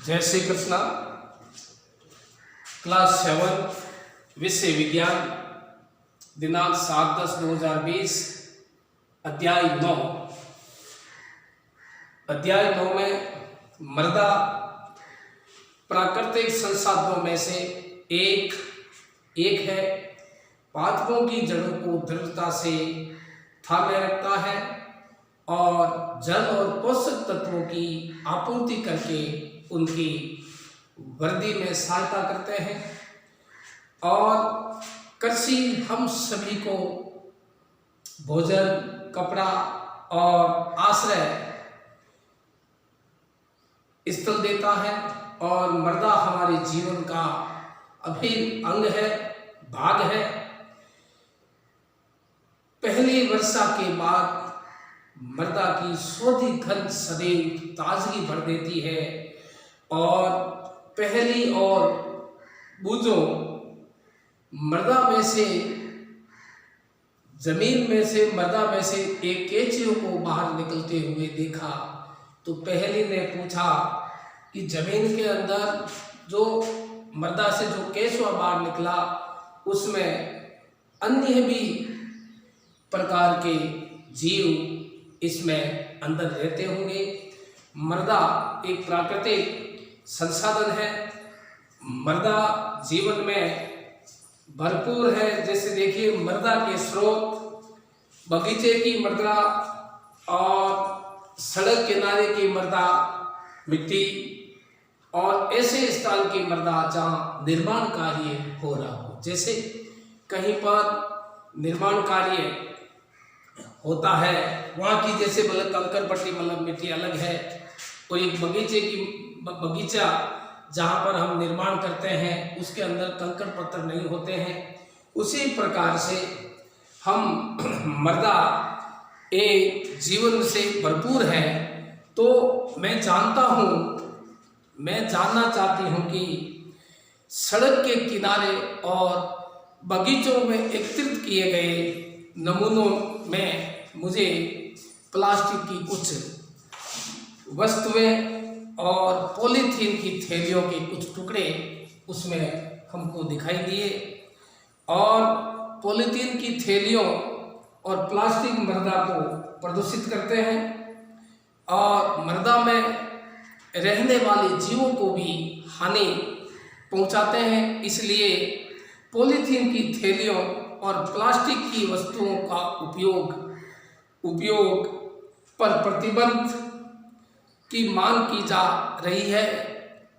जय श्री कृष्णा। क्लास 7 विषय विज्ञान, दिनांक 7/10/2020, अध्याय 9। अध्याय 9 में मृदा प्राकृतिक संसाधनों में से एक है। पादपों की जड़ों को दृढ़ता से थामे रखता है और जल और पोषक तत्वों की आपूर्ति करके उनकी वृद्धि में सहायता करते हैं। और कृषि हम सभी को भोजन, कपड़ा और आश्रय स्थल देता है और मृदा हमारे जीवन का अभिन्न अंग है, भाग है। पहली वर्षा के बाद मृदा की शोधित गंध सदैव ताजगी भर देती है और पहली और बूंदों मृदा में से मृदा में से एक केंचुए को बाहर निकलते हुए देखा तो पहली ने पूछा कि जमीन के अंदर जो मृदा से जो केंचुआ बाहर निकला उसमें अन्य भी प्रकार के जीव इसमें अंदर रहते होंगे। मृदा एक प्राकृतिक संसाधन है। मृदा जीवन में भरपूर है। जैसे देखिए, मृदा के स्रोत बगीचे की मृदा और सड़क किनारे की मृदा, मिट्टी और ऐसे स्थान की मृदा जहाँ निर्माण कार्य हो रहा हो। जैसे कहीं पर निर्माण कार्य होता है, वहाँ की जैसे मतलब कंकर पट्टी मतलब मिट्टी अलग है, और एक बगीचा जहाँ पर हम निर्माण करते हैं उसके अंदर कंकड़ पत्थर नहीं होते हैं। उसी प्रकार से हम मृदा एक जीवन से भरपूर है। तो मैं जानना चाहती हूँ कि सड़क के किनारे और बगीचों में एकत्रित किए गए नमूनों में मुझे प्लास्टिक की कुछ वस्तुएं और पॉलीथीन की थैलियों के कुछ टुकड़े उसमें हमको दिखाई दिए। और पॉलीथीन की थैलियों और प्लास्टिक मृदा को प्रदूषित करते हैं और मृदा में रहने वाले जीवों को भी हानि पहुंचाते हैं। इसलिए पॉलीथीन की थैलियों और प्लास्टिक की वस्तुओं का उपयोग पर प्रतिबंध की मांग की जा रही है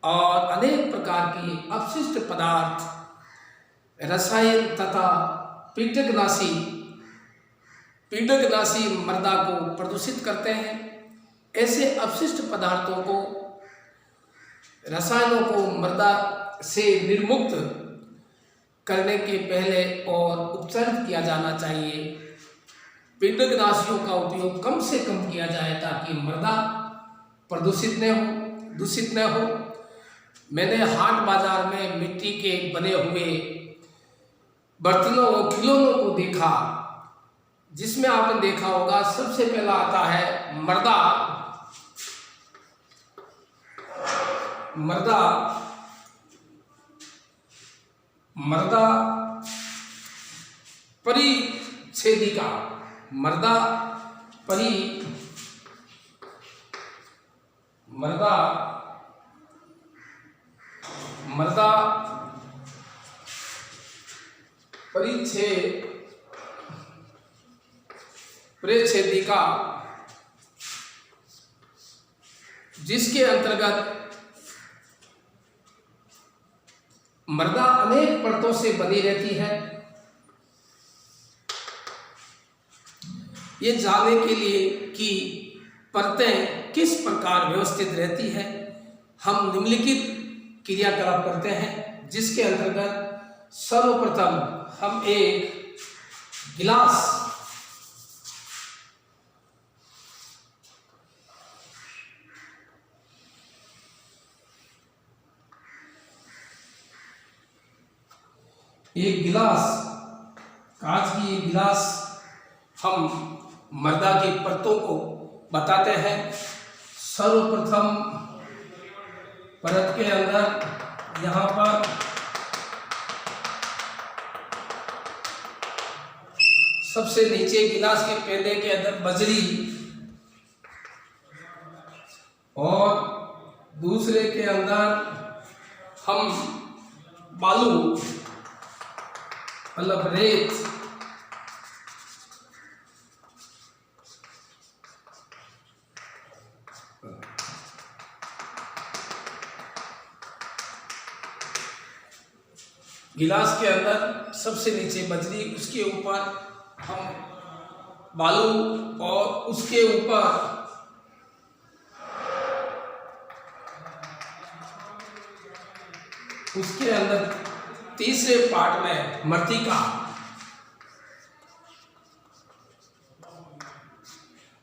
और अनेक प्रकार के अपशिष्ट पदार्थ, रसायन तथा कीटनाशी मृदा को प्रदूषित करते हैं। ऐसे अपशिष्ट पदार्थों को, रसायनों को मृदा से निर्मुक्त करने के पहले और उपचारित किया जाना चाहिए। कीटनाशियों का उपयोग कम से कम किया जाए ताकि मृदा दूषित न हो। मैंने हाट बाजार में मिट्टी के बने हुए बर्तनों और खिलौनों को देखा, जिसमें आपने देखा होगा सबसे पहला आता है मृदा परिच्छेदिका। मृदा परिच्छेदिका, जिसके अंतर्गत मृदा अनेक परतों से बनी रहती है। ये जानने के लिए कि परतें किस प्रकार व्यवस्थित रहती है, हम निम्नलिखित क्रियाकलाप करते हैं, जिसके अंतर्गत सर्वप्रथम हम एक गिलास कांच की एक गिलास हम मृदा की परतों को बताते हैं। सर्वप्रथम परत के अंदर यहाँ पर सबसे नीचे गिलास के पेंदे के अंदर बजरी और दूसरे के अंदर हम बालू मतलब रेत गिलास के अंदर सबसे नीचे बजरी, उसके ऊपर हम बालू और उसके ऊपर उसके अंदर तीसरे पार्ट में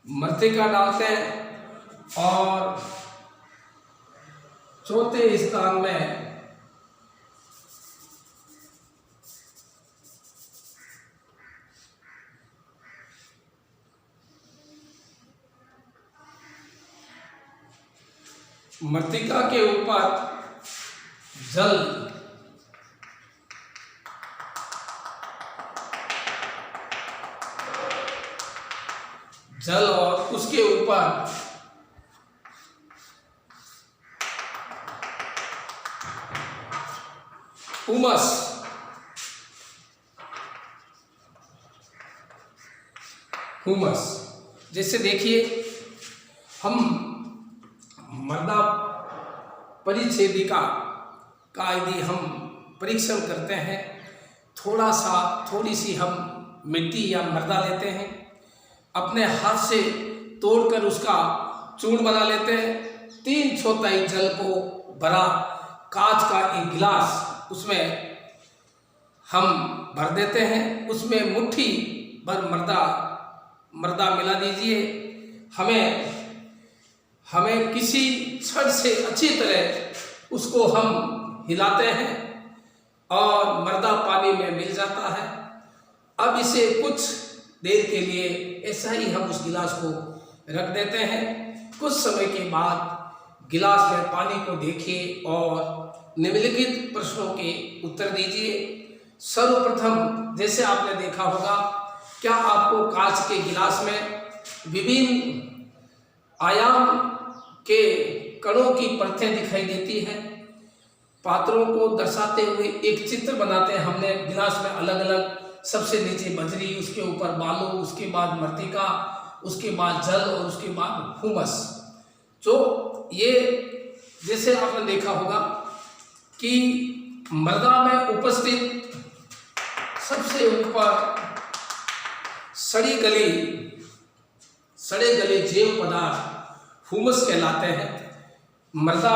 मृतिका डालते हैं और चौथे स्थान में मृतिका के ऊपर जल और उसके ऊपर हुमस। जैसे देखिए हम मृदा परिच्छेदिका का यदि हम परीक्षण करते हैं, थोड़ी सी हम मिट्टी या मृदा लेते हैं, अपने हाथ से तोड़कर उसका चूर्ण बना लेते हैं, 3/4 जल को भरा कांच का एक गिलास उसमें हम भर देते हैं, उसमें मुट्ठी भर मृदा मिला दीजिए। हमें किसी छड़ से अच्छी तरह उसको हम हिलाते हैं और मृदा पानी में मिल जाता है। अब इसे कुछ देर के लिए ऐसा ही हम उस गिलास को रख देते हैं। कुछ समय के बाद गिलास में पानी को देखिए और निम्नलिखित प्रश्नों के उत्तर दीजिए। सर्वप्रथम, जैसे आपने देखा होगा, क्या आपको कांच के गिलास में विभिन्न आयाम के कणों की परतें दिखाई देती हैं? पात्रों को दर्शाते हुए एक चित्र बनाते हैं हमने गिलास में, अलग अलग, सबसे नीचे बजरी, उसके ऊपर बालू, उसके बाद मृतिका, उसके बाद जल और उसके बाद हुमस। तो ये जैसे आपने देखा होगा कि मृदा में उपस्थित सबसे ऊपर सड़े गले जैव पदार्थ हुमस कहलाते हैं। मृदा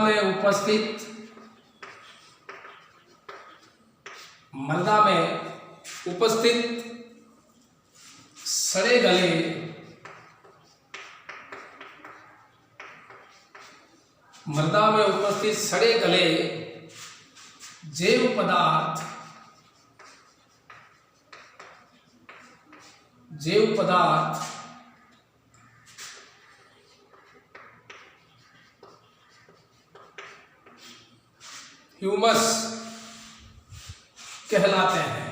में उपस्थित सड़े गले जैव पदार्थ ह्यूमस कहलाते हैं।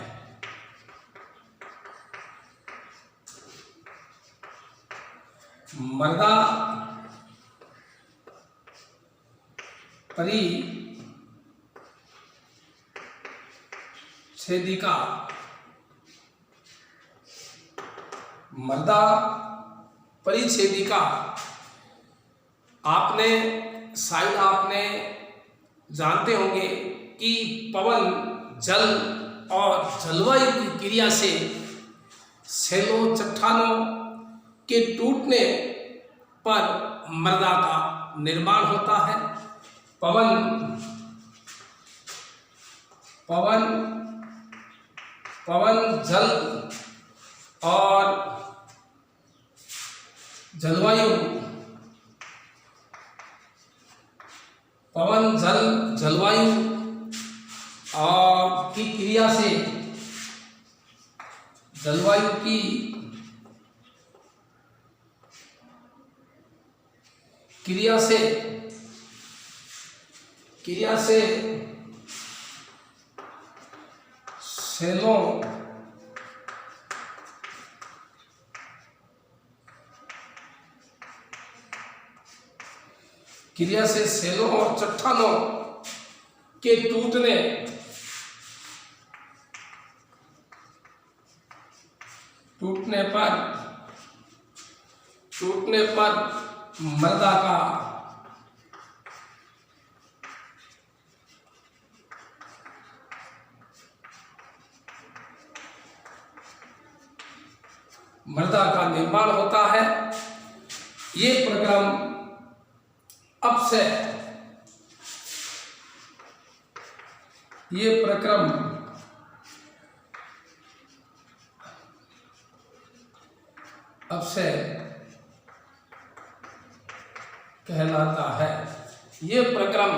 मृदा परिच्छेदिका आपने जानते होंगे कि पवन, जल और जलवायु की क्रिया से सेलों चट्टानों के टूटने पर मृदा का निर्माण होता है। पवन, जल और जलवायु और की क्रिया से जलवायु की क्रिया से सेलों और चट्टानों के टूटने पर मृदा का निर्माण होता है। ये प्रक्रम अपक्षय कहलाता है। ये प्रक्रम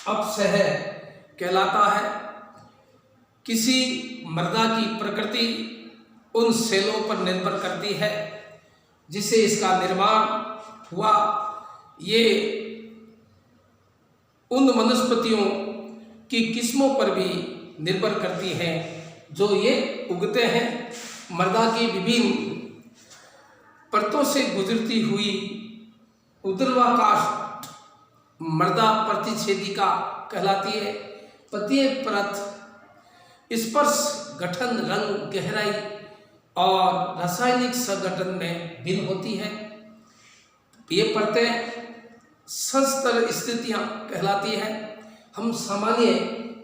अपक्षय कहलाता है। किसी मृदा की प्रकृति उन सेलों पर निर्भर करती है जिससे इसका निर्माण हुआ। ये उन वनस्पतियों की किस्मों पर भी निर्भर करती हैं जो ये उगते हैं। मृदा की विभिन्न परतों से गुजरती हुई ऊर्ध्वाकाश मृदा प्रतिच्छेदिका कहलाती है। प्रत्येक परत स्पर्श, गठन, रंग, गहराई और रासायनिक संगठन में भिन्न होती है। ये परतें संस्तर स्थितियां कहलाती है। हम सामान्य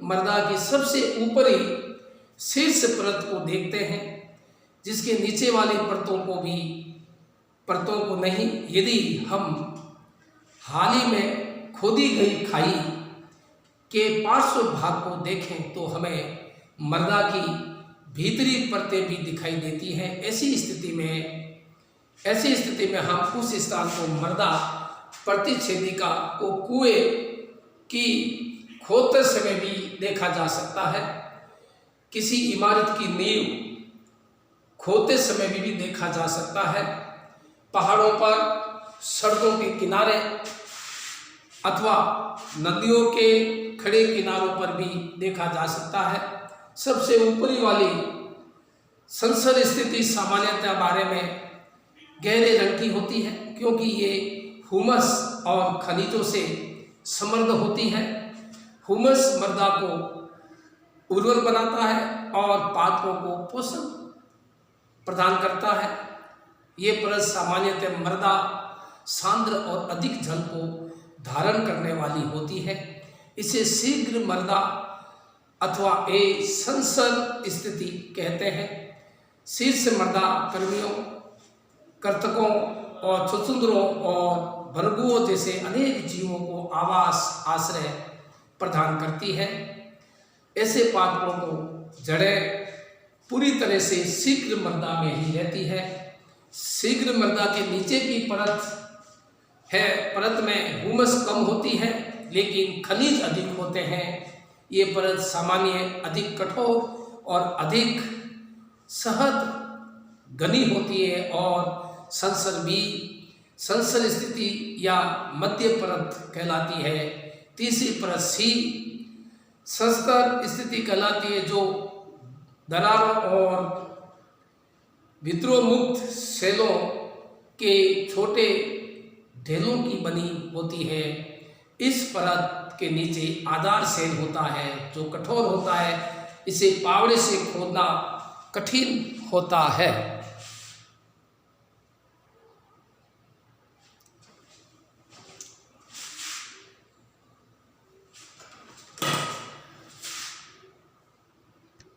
मृदा की सबसे ऊपरी शीर्ष परत को देखते हैं, जिसके नीचे वाली परतों को नहीं। यदि हम हाल ही में खोदी गई खाई के पार्श्व भाग को देखें तो हमें मृदा की भीतरी परतें भी दिखाई देती हैं। ऐसी स्थिति में हम उस स्थान को मृदा प्रतिच्छेदिका को कुएं की खोदते समय भी देखा जा सकता है। किसी इमारत की नींव खोदते समय भी देखा जा सकता है। पहाड़ों पर, सड़कों के किनारे अथवा नदियों के खड़े किनारों पर भी देखा जा सकता है। सबसे ऊपरी वाली संसर स्थिति सामान्यतः बारे में गहरे रंग की होती है, क्योंकि ये हुमस और खनिजों से समृद्ध होती है। हुमस मृदा को उर्वर बनाता है और पादपों को पोषण प्रदान करता है। ये परत सामान्यतः मृदा सांद्र और अधिक जल को धारण करने वाली होती है। इसे शीघ्र मृदा अथवा संसर स्थिति कहते हैं। शीर्ष मृदा कर्मियों, कर्तकों और छुछुंदरों और भृगुओं जैसे अनेक जीवों को आवास, आश्रय प्रदान करती है। ऐसे पादपों को जड़ें पूरी तरह से शीघ्र मृदा में ही रहती है। शीघ्र मृदा के नीचे की परत में हुमस कम होती है, लेकिन खनिज अधिक होते हैं। ये परत सामान्य अधिक कठोर और अधिक सहज घनी होती है और संसर स्थिति या मध्य परत कहलाती है। तीसरी परत सी संस्तर स्थिति कहलाती है, जो दरारों और विद्रोह मुक्त सेलों के छोटे ढेलों की बनी होती है। इस परत के नीचे आधार सेल होता है जो कठोर होता है। इसे पावड़े से खोदना कठिन होता है।